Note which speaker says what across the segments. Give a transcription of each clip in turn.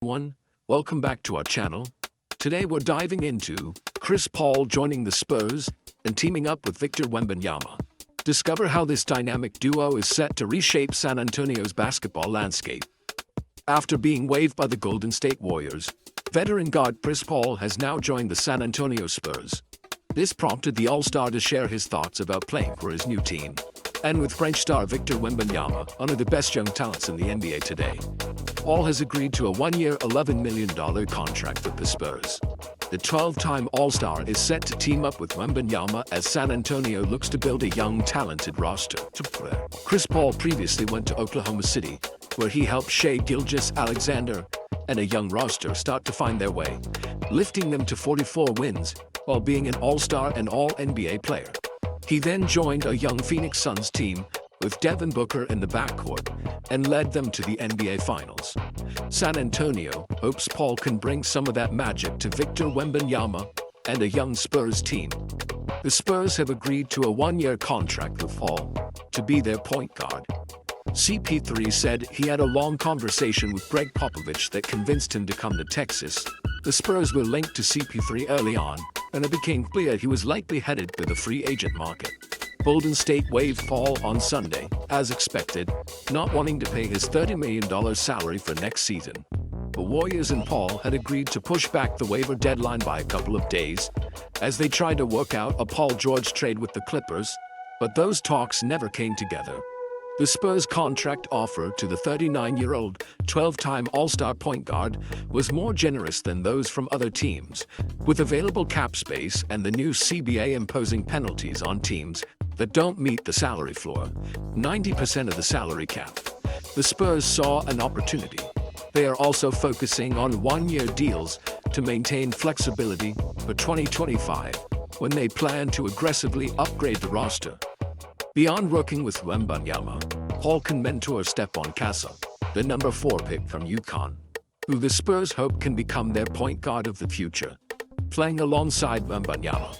Speaker 1: One, welcome back to our channel. Today we're diving into Chris Paul joining the Spurs and teaming up with Victor Wembanyama. Discover how this dynamic duo is set to reshape San Antonio's basketball landscape. After being waived by the Golden State Warriors, veteran guard Chris Paul has now joined the San Antonio Spurs. This prompted the All-Star to share his thoughts about playing for his new team. And with French star Victor Wembanyama, one of the best young talents in the NBA today, Paul has agreed to a one-year $11 million contract with the Spurs. The 12-time All-Star is set to team up with Wembanyama as San Antonio looks to build a young, talented roster. Chris Paul previously went to Oklahoma City, where he helped Shai Gilgeous-Alexander and a young roster start to find their way, lifting them to 44 wins while being an All-Star and All-NBA player. He then joined a young Phoenix Suns team with Devin Booker in the backcourt and led them to the NBA Finals. San Antonio hopes Paul can bring some of that magic to Victor Wembanyama and a young Spurs team. The Spurs have agreed to a one-year contract with Paul to be their point guard. CP3 said he had a long conversation with Greg Popovich that convinced him to come to Texas. The Spurs were linked to CP3 early on, and it became clear he was likely headed to the free agent market. Golden State waived Paul on Sunday, as expected, not wanting to pay his $30 million salary for next season. The Warriors and Paul had agreed to push back the waiver deadline by a couple of days, as they tried to work out a Paul George trade with the Clippers, but those talks never came together. The Spurs' contract offer to the 39-year-old, 12-time All-Star point guard was more generous than those from other teams, with available cap space and the new CBA imposing penalties on teams that don't meet the salary floor, 90% of the salary cap. The Spurs saw an opportunity. They are also focusing on one-year deals to maintain flexibility for 2025, when they plan to aggressively upgrade the roster. Beyond working with Wembanyama, Paul can mentor Stephon Castle, the number 4 pick from UConn, who the Spurs hope can become their point guard of the future, playing alongside Wembanyama.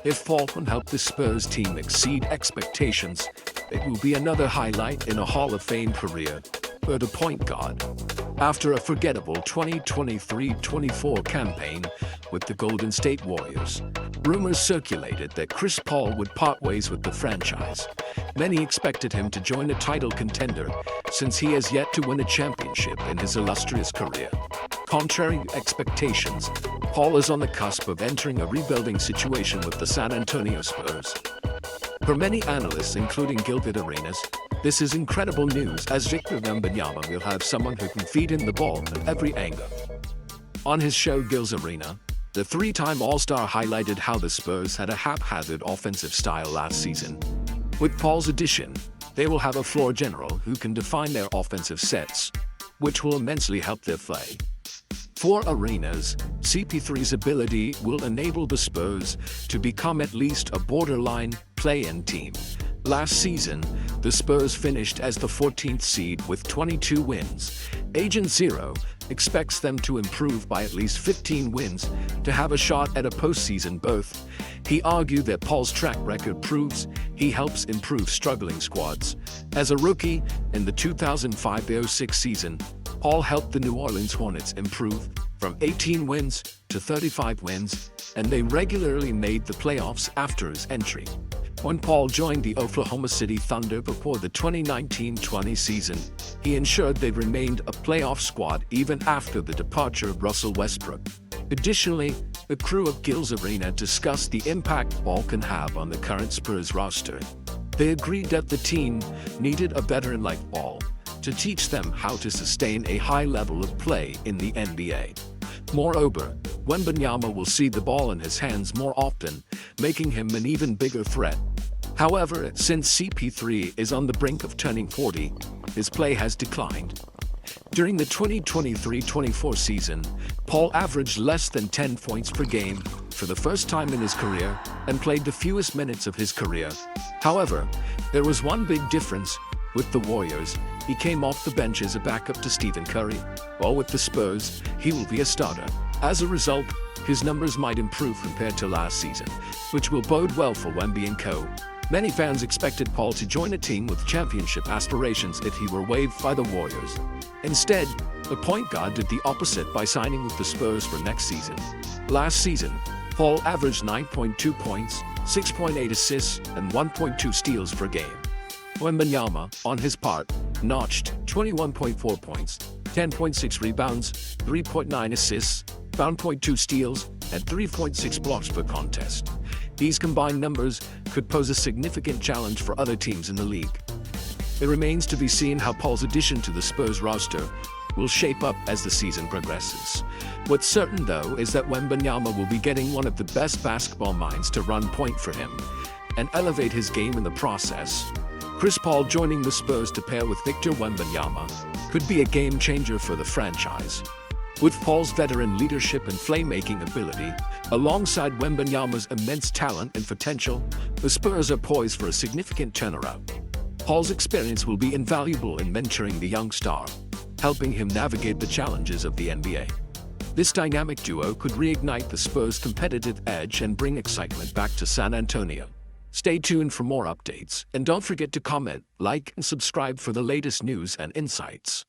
Speaker 1: If Paul can help the Spurs team exceed expectations, it will be another highlight in a Hall of Fame career for the point guard. After a forgettable 2023-24 campaign with the Golden State Warriors, rumors circulated that Chris Paul would part ways with the franchise. Many expected him to join a title contender, since he has yet to win a championship in his illustrious career. Contrary to expectations, Paul is on the cusp of entering a rebuilding situation with the San Antonio Spurs. For many analysts, including Gilbert Arenas, this is incredible news, as Victor Wembanyama will have someone who can feed him the ball at every angle. On his show Gil's Arena, the 3-time All-Star highlighted how the Spurs had a haphazard offensive style last season. With Paul's addition, they will have a floor general who can define their offensive sets, which will immensely help their play. For Arenas, CP3's ability will enable the Spurs to become at least a borderline play-in team. Last season, the Spurs finished as the 14th seed with 22 wins. Agent Zero expects them to improve by at least 15 wins to have a shot at a postseason berth. He argued that Paul's track record proves he helps improve struggling squads. As a rookie in the 2005-06 season, Paul helped the New Orleans Hornets improve from 18 wins to 35 wins, and they regularly made the playoffs after his entry. When Paul joined the Oklahoma City Thunder before the 2019-20 season, he ensured they remained a playoff squad even after the departure of Russell Westbrook. Additionally, the crew of Gil's Arena discussed the impact Paul can have on the current Spurs roster. They agreed that the team needed a veteran like Paul to teach them how to sustain a high level of play in the NBA. Moreover, Wembanyama will see the ball in his hands more often, making him an even bigger threat. However, since CP3 is on the brink of turning 40, his play has declined. During the 2023-24 season, Paul averaged less than 10 points per game for the first time in his career and played the fewest minutes of his career. However, there was one big difference. With the Warriors, he came off the bench as a backup to Stephen Curry, while with the Spurs, he will be a starter. As a result, his numbers might improve compared to last season, which will bode well for Wemby and co. Many fans expected Paul to join a team with championship aspirations if he were waived by the Warriors. Instead, the point guard did the opposite by signing with the Spurs for next season. Last season, Paul averaged 9.2 points, 6.8 assists, and 1.2 steals per game. Wembanyama, on his part, notched 21.4 points, 10.6 rebounds, 3.9 assists, 1.2 steals, and 3.6 blocks per contest. These combined numbers could pose a significant challenge for other teams in the league. It remains to be seen how Paul's addition to the Spurs roster will shape up as the season progresses. What's certain, though, is that Wembanyama will be getting one of the best basketball minds to run point for him and elevate his game in the process. Chris Paul joining the Spurs to pair with Victor Wembanyama could be a game changer for the franchise. With Paul's veteran leadership and playmaking ability, alongside Wembanyama's immense talent and potential, the Spurs are poised for a significant turnaround. Paul's experience will be invaluable in mentoring the young star, helping him navigate the challenges of the NBA. This dynamic duo could reignite the Spurs' competitive edge and bring excitement back to San Antonio. Stay tuned for more updates, and don't forget to comment, like, and subscribe for the latest news and insights.